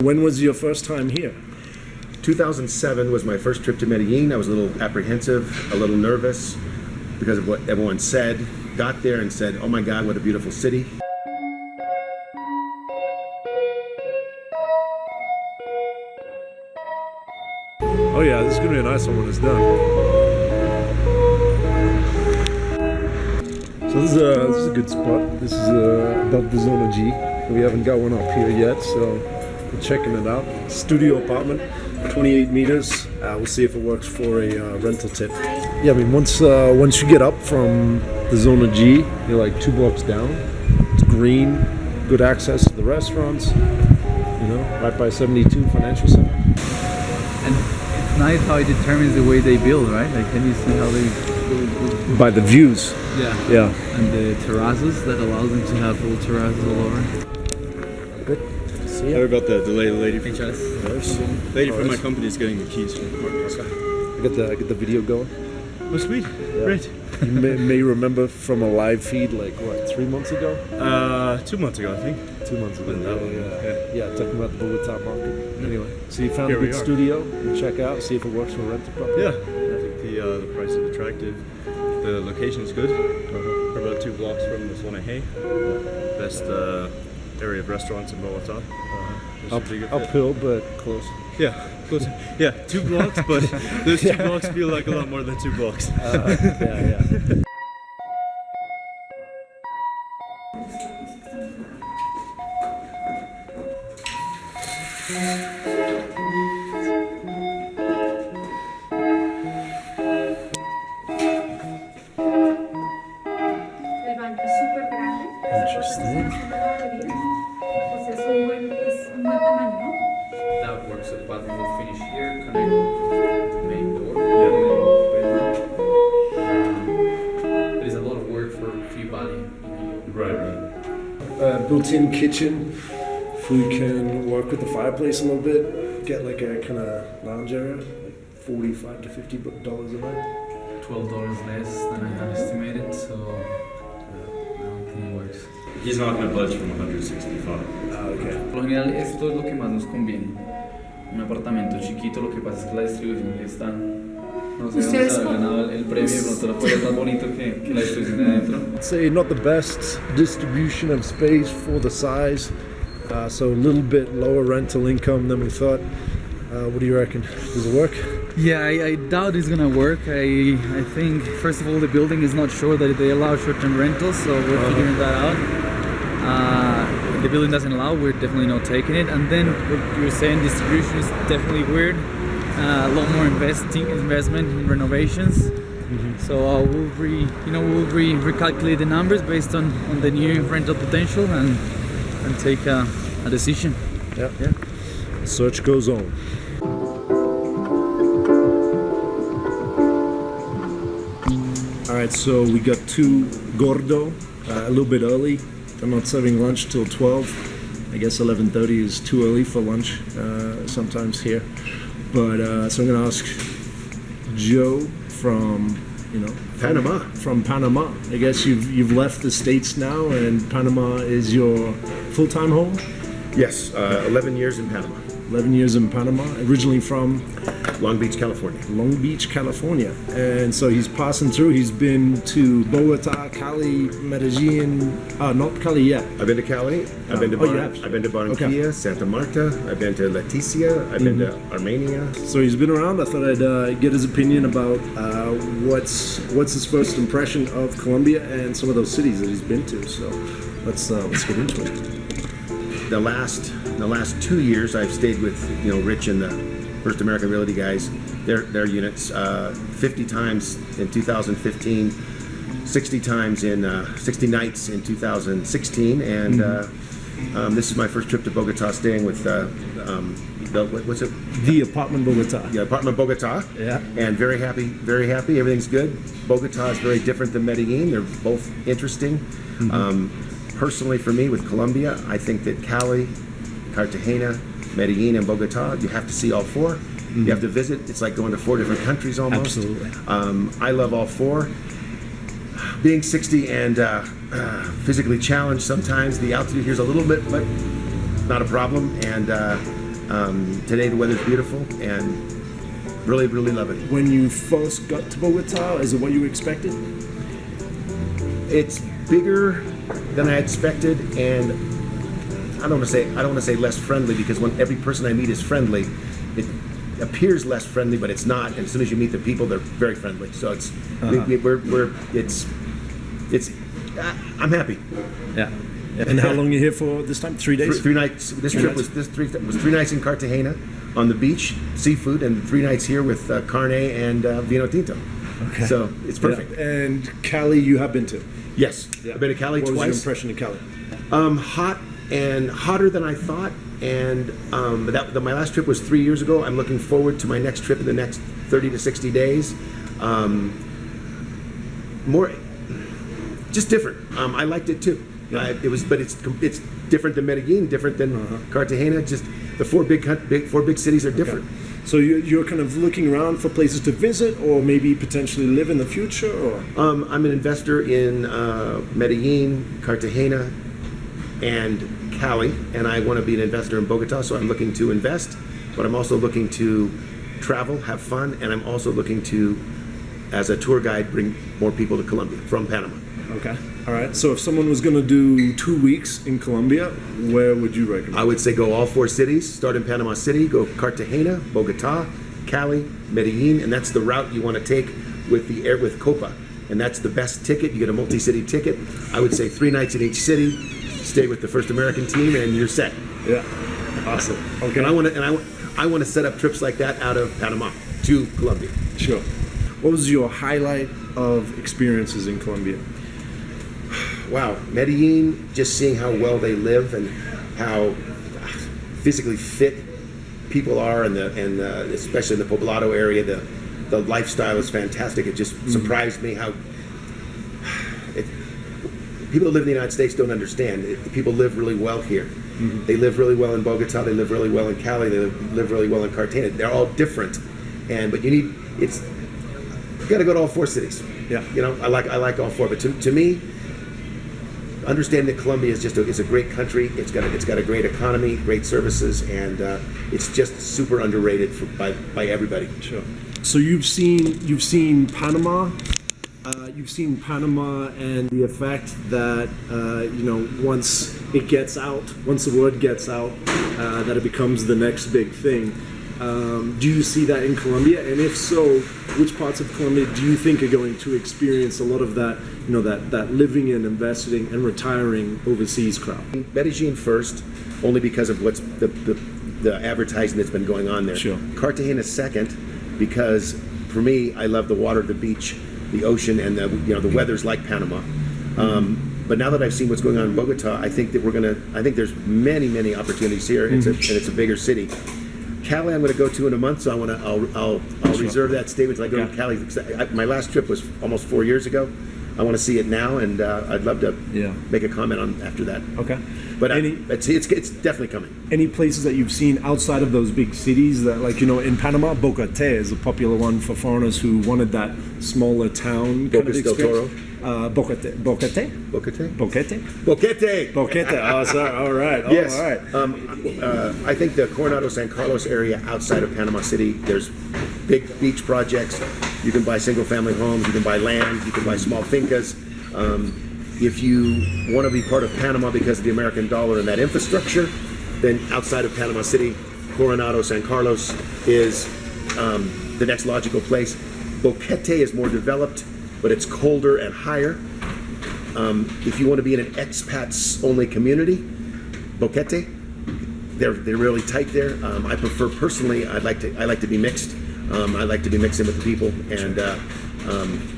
When was your first time here? 2007 was my first trip to Medellin. I was a little apprehensive, a little nervous because of what everyone said. Got there and said, oh my God, what a beautiful city. Oh yeah, this is going to be a nice one when it's done. So this is a good spot. This is above the Zona G. We haven't got one up here yet, so we're checking it out. Studio apartment, 28 meters. We'll see if it works for a rental tip. Yeah, I mean, once you get up from the Zona G, you're like 2 blocks down. It's green, good access to the restaurants. You know, right by 72 Financial Center. And it's nice how it determines the way they build, right? Like, can you see how they build? By the views. Yeah. Yeah. And the terraces that allows them to have full terraces all over. Good. See ya. Sorry about the delay. The lady from, Lady from my company is getting the keys from Marcos. I get the video going. Oh, sweet. Yeah. Great. You may remember from a live feed like what, 3 months ago? 2 months ago, I think. 2 months ago. Yeah. Yeah, talking about the Bogotá market. Anyway, so you found Here a we good are. studio. You check out, see if it works for rental property. Yeah. I think the price is attractive. The location is good. We're about 2 blocks from the Zona Hay. Best area of restaurants in Bogotá. Uphill, but close. Yeah, close. Yeah, 2 blocks, but those 2 blocks feel like a lot more than 2 blocks. Yeah. El banco es súper grande. Interesting. O sea, es un buen tamaño, ¿no? That works. So the bathroom will finish here, connect to the main door, main bedroom. There's a lot of work for a few body. Right. Built-in kitchen. Food can work with the fireplace a little bit. Get like a kind of lounge area, like $45 to $50 a night. $12 less than I had estimated, so I don't think it works. He's not going to budge from 165. Okay. Por lo general, esto es lo que más nos conviene. Un apartamento chiquito, lo que pasa es que la distribución que está. No sé dónde se ha ganado el premio, de pronto afuera es más bonito que la distribución de adentro. I'd say not the best distribution of space for the size, so a little bit lower rental income than we thought. What do you reckon? Does it work? Yeah, I doubt it's gonna work. I think, first of all, the building is not sure that they allow short-term rentals, so we're figuring that out. The building doesn't allow, we're definitely not taking it. And then what you're saying, distribution is definitely weird. A lot more investment in renovations. So we'll recalculate the numbers based on the new rental potential and take a decision. Yeah. Search goes on. Alright, so we got 2 gordo, a little bit early. They're not serving lunch till 12. I guess 11:30 is too early for lunch sometimes here. But so I'm gonna ask Joe from Panama. From Panama. I guess you've left the States now, and Panama is your full-time home. Yes, 11 years in Panama. 11 years in Panama. Originally from Long Beach, California. Long Beach, California. And so he's passing through. He's been to Bogota, Cali, Medellin. Not Cali yet. I've been to Cali. I've been to I've been to Barranquilla, Santa Marta. I've been to Leticia. I've been to Armenia. So he's been around. I thought I'd get his opinion about what's his first impression of Colombia and some of those cities that he's been to. So let's get into it. The last 2 years, I've stayed with Rich and the First American Realty guys. Their units 50 times in 2015, 60 times in 60 nights in 2016, and this is my first trip to Bogota, staying with what's it? The apartment Bogota. Yeah, apartment Bogota. Yeah. And very happy, very happy. Everything's good. Bogota is very different than Medellin. They're both interesting. Personally, for me, with Colombia, I think that Cali, Cartagena, Medellin, and Bogota, you have to see all 4. You have to visit. It's like going to 4 different countries almost. Absolutely. I love all 4. Being 60 and physically challenged sometimes, the altitude here is a little bit, but not a problem. And Today the weather's beautiful and really, really love it. When you first got to Bogota, is it what you expected? It's bigger than I expected, and I don't want to say less friendly, because when every person I meet is friendly, it appears less friendly, but it's not. And as soon as you meet the people, they're very friendly. So it's I'm happy. Yeah. And how long are you here for this time? 3 days? Three nights. This trip was 3 nights in Cartagena on the beach, seafood, and 3 nights here with carne and vino tinto. Okay. So it's perfect. Yeah. And Cali, you have been to? Yes, I've been to Cali what twice. What was your impression of Cali? Hot and hotter than I thought. And but my last trip was 3 years ago. I'm looking forward to my next trip in the next 30 to 60 days. More, just different. I liked it too. Yeah. But it's different than Medellin, different than Cartagena. Just the four big cities are different. Okay. So you're kind of looking around for places to visit, or maybe potentially live in the future, or? I'm an investor in Medellin, Cartagena, and Cali, and I want to be an investor in Bogota. So I'm looking to invest, but I'm also looking to travel, have fun, and I'm also looking to, as a tour guide, bring more people to Colombia from Panama. Okay. All right. So if someone was going to do 2 weeks in Colombia, where would you recommend? I would say go all 4 cities. Start in Panama City, go Cartagena, Bogota, Cali, Medellin, and that's the route you want to take with Copa. And that's the best ticket. You get a multi-city ticket. I would say 3 nights in each city. Stay with the First American team, and you're set. Yeah. Awesome. Okay. And I want to set up trips like that out of Panama to Colombia. Sure. What was your highlight of experiences in Colombia? Wow, Medellin, just seeing how well they live and how physically fit people are, and especially in the Poblado area, the lifestyle is fantastic. It just surprised me how people who live in the United States don't understand. People live really well here. Mm-hmm. They live really well in Bogota. They live really well in Cali. They live really well in Cartagena. They're all different, but you got to go to all 4 cities. Yeah. You know, I like all 4, but to me, understanding that Colombia is it's a great country. It's got a great economy, great services, and it's just super underrated by everybody. Sure. So you've seen Panama. You've seen Panama and the effect that once the word gets out, that it becomes the next big thing. Do you see that in Colombia? And if so, which parts of Colombia do you think are going to experience a lot of that, that living and investing and retiring overseas crowd? Medellin first, only because of what's the advertising that's been going on there. Sure. Cartagena second, because for me, I love the water, the beach, the ocean, and the weather's like Panama. But now that I've seen what's going on in Bogota, I think there's many opportunities here, and it's a bigger city. Cali, I'm going to go to in a month, so I'll reserve that statement until I go to Cali. My last trip was almost 4 years ago. I want to see it now, and I'd love to make a comment on after that. Okay. But it's definitely coming. Any places that you've seen outside of those big cities that, in Panama, Bogotá is a popular one for foreigners who wanted that smaller town kind of Bocas del Toro. Boquete. Oh, sorry. All right. Oh, Yes. all right. I think the Coronado San Carlos area outside of Panama City, there's big beach projects. You can buy single-family homes. You can buy land. You can buy small fincas. If you want to be part of Panama because of the American dollar and that infrastructure, then outside of Panama City, Coronado San Carlos is the next logical place. Boquete is more developed, but it's colder and higher. If you want to be in an expats-only community, Boquete, they're really tight there. I prefer personally. I like to be mixed. I like to be mixed in with the people, and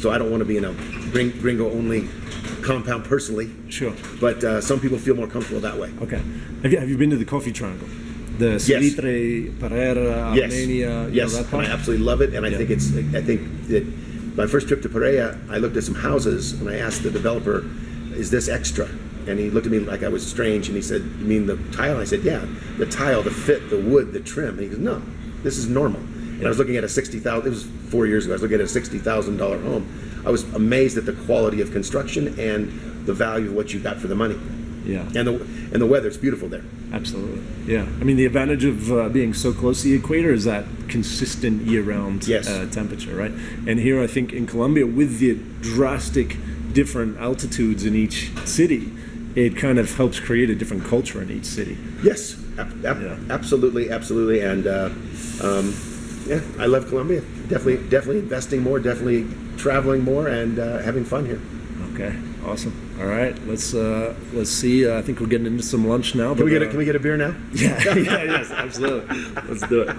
so I don't want to be in a gringo-only compound personally. Sure. But some people feel more comfortable that way. Okay. Have you been to the Coffee Triangle? The Salitre, Pereira, Armenia. Yes. That And part? I absolutely love it, and I think that my first trip to Pereira, I looked at some houses and I asked the developer, "Is this extra?" And he looked at me like I was strange, and he said, "You mean the tile?" And I said, "Yeah, the tile, the fit, the wood, the trim." And he goes, "No, this is normal." And I was looking at a $60,000. It was 4 years ago. I was looking at a $60,000 home. I was amazed at the quality of construction and the value of what you got for the money. Yeah. And the weather's beautiful there. Absolutely. Yeah. I mean, the advantage of being so close to the equator is that consistent year-round Yes. temperature, right? And here, I think in Colombia, with the drastic different altitudes in each city, it kind of helps create a different culture in each city. Yes, absolutely, absolutely. And yeah, I love Colombia. Definitely investing more, definitely traveling more, and having fun here. Okay, awesome. All right, let's see. I think we're getting into some lunch now. Can we get a beer now? Yeah, yes, absolutely. Let's do it.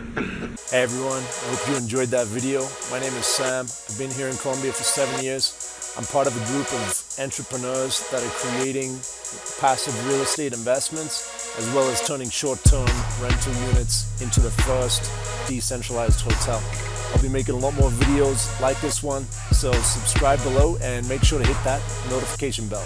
Hey everyone, I hope you enjoyed that video. My name is Sam. I've been here in Colombia for 7 years. I'm part of a group of entrepreneurs that are creating passive real estate investments, as well as turning short-term rental units into the first decentralized hotel. I'll be making a lot more videos like this one, so subscribe below and make sure to hit that notification bell.